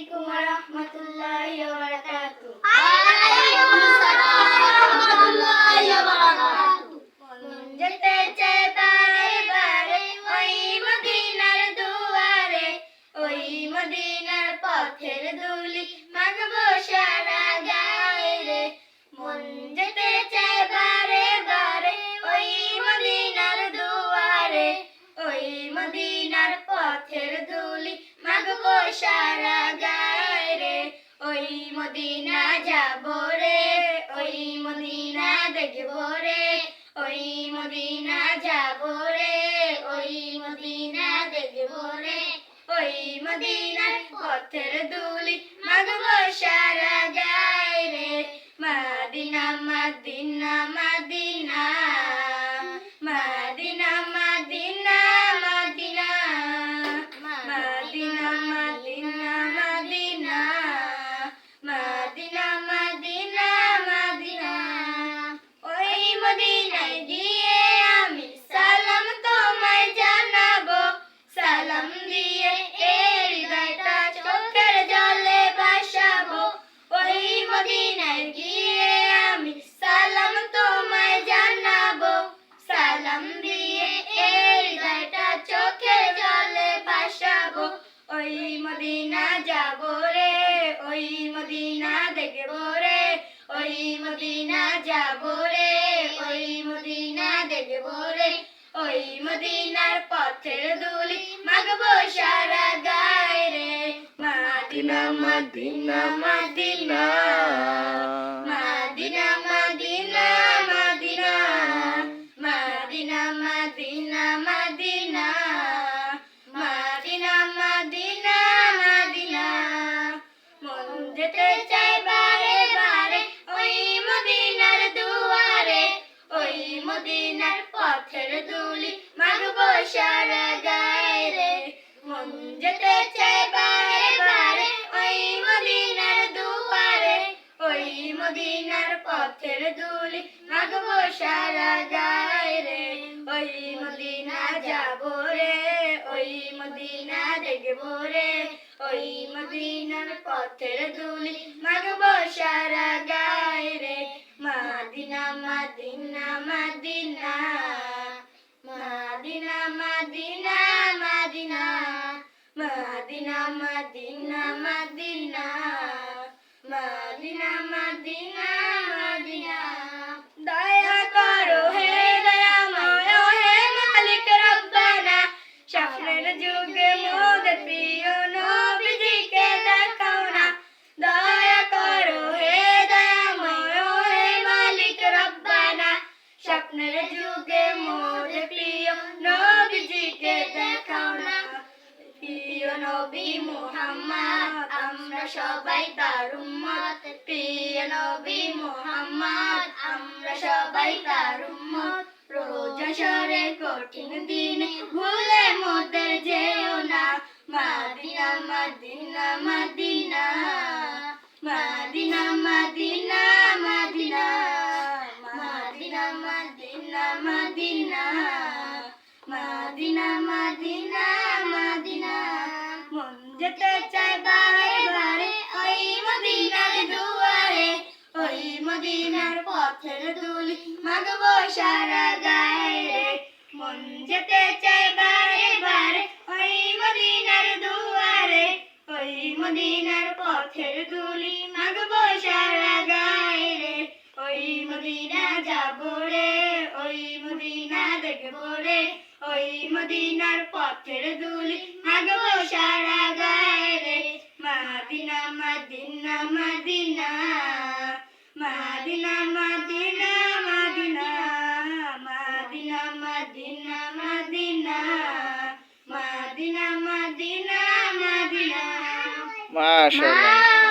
আলাইকুম ওয়া রাহমাতুল্লাহি ওয়া বারাকাতুহু। মন যেতে চায় বারে বারে ওই মদিনার দুয়ারে, ওই মদিনার পথের ধুলি মাখবো সারা গায়ে রে। মন যেতে চায় বারে বারে ওই মদিনার দুয়ারে, ওই মদিনার পথের ধুলি মাখবো সারা গায়ে রে। ওই মদিনা যাবো রে, ওই মদিনা দেখবো রে, ওই মদিনা যাবো রে, ওই মদিনা দেখবো রে। ওই মদিনার পথের ধুলি মাখবো সারা গায়ে রে। মদিনা মদিনা মদিনা মদিনা মদিনা মদিনা মদিনা মদিনা মদিনা মদিনা মদিনা মদিনা। ওই মদিনায় গিয়ে আমি সালাম তোমায় জানাবো, সালাম দিয়ে এই হৃদয়টা চোখের জলে ভাসাবো। ওই মদিনায় গিয়ে আমি সালাম তোমায় জানাবো, সালাম দিয়ে এই হৃদয়টা চোখের জলে ভাসাবো। ওই মদিনা যাবো রে, ওই মদিনা দেখবো রে, ওই মদিনা যাবো রে, ওই মদিনা দেখবো রে। ওই মদিনার পথের ধুলি মাখবো সারা গায়ে রে। মদিনা মদিনা মদিনা মদিনা মদিনা মদিনা মদিনা মদিনা মদিনা মদিনা মদিনা মদিনা। মন যেতে চায় বারে বারে ওই মদিনার দুয়ারে, ওই মদিনার পথের ধুলি মাখবো সারা গায়ে রে। মন যেতে চায় বারে বারে ওই মদিনার দুয়ারে, ওই মদিনার পথের ধুলি মাখবো সারা গায়ে রে। ওই মদিনা যাবো রে, ওই মদিনা দেখবো রে, ওই মদিনার পথের ধুলি মাখবো সারা গায়ে রে। মদিনা মদিনা মদিনা মদিনা মদিনা মদিনা মদিনা মদিনা মদিনা মদিনা মদিনা মদিনা। দয়া করো হে দয়াময় হে মালিক রব্বানা, স্বপ্নের যুগে মোদের প্রিয় নবীজিকে দেখাও না। দয়া করো হে দয়াময় হে মালিক রব্বানা, স্বপ্নের যুগে মোদের প্রিয় নবীজিকে দেখাও না। প্রিয় নবী মুহাম্মদ আমরা সবাই তার উম্মত, প্রিয় নবী মুহাম্মদ আমরা সবাই তার উম্মত। রোজ হাশরের কঠিন দিনে ভুলে মোদের যেও না। মদিনা মদিনা মদিনা মদিনা মদিনা মদিনা মদিনা মদিনা মদিনা মদিনা মদিনা মদিনা। মন যেতে চায় বারে বারে ওই মদিনার দুয়ারে, ওই মদিনার পথের ধুলি মাখবো সারা গায়ে রে। মন যেতে চায় বারে বারে ওই মদিনার দুয়ারে, ওই মদিনার পথের ধুলি মাখবো সারা গায়ে রে। ওই মদিনা যাবো রে, ওই মদিনা দেখবো রে, ওই মদিনার পথের ধুলি মাখবো সারা গায়ে রে। মদিনা মদিনা মদিনা মদিনা মদিনা মদিনা মদিনা মদিনা মদিনা মদিনা মদিনা মদিনা। মাশাআল্লাহ।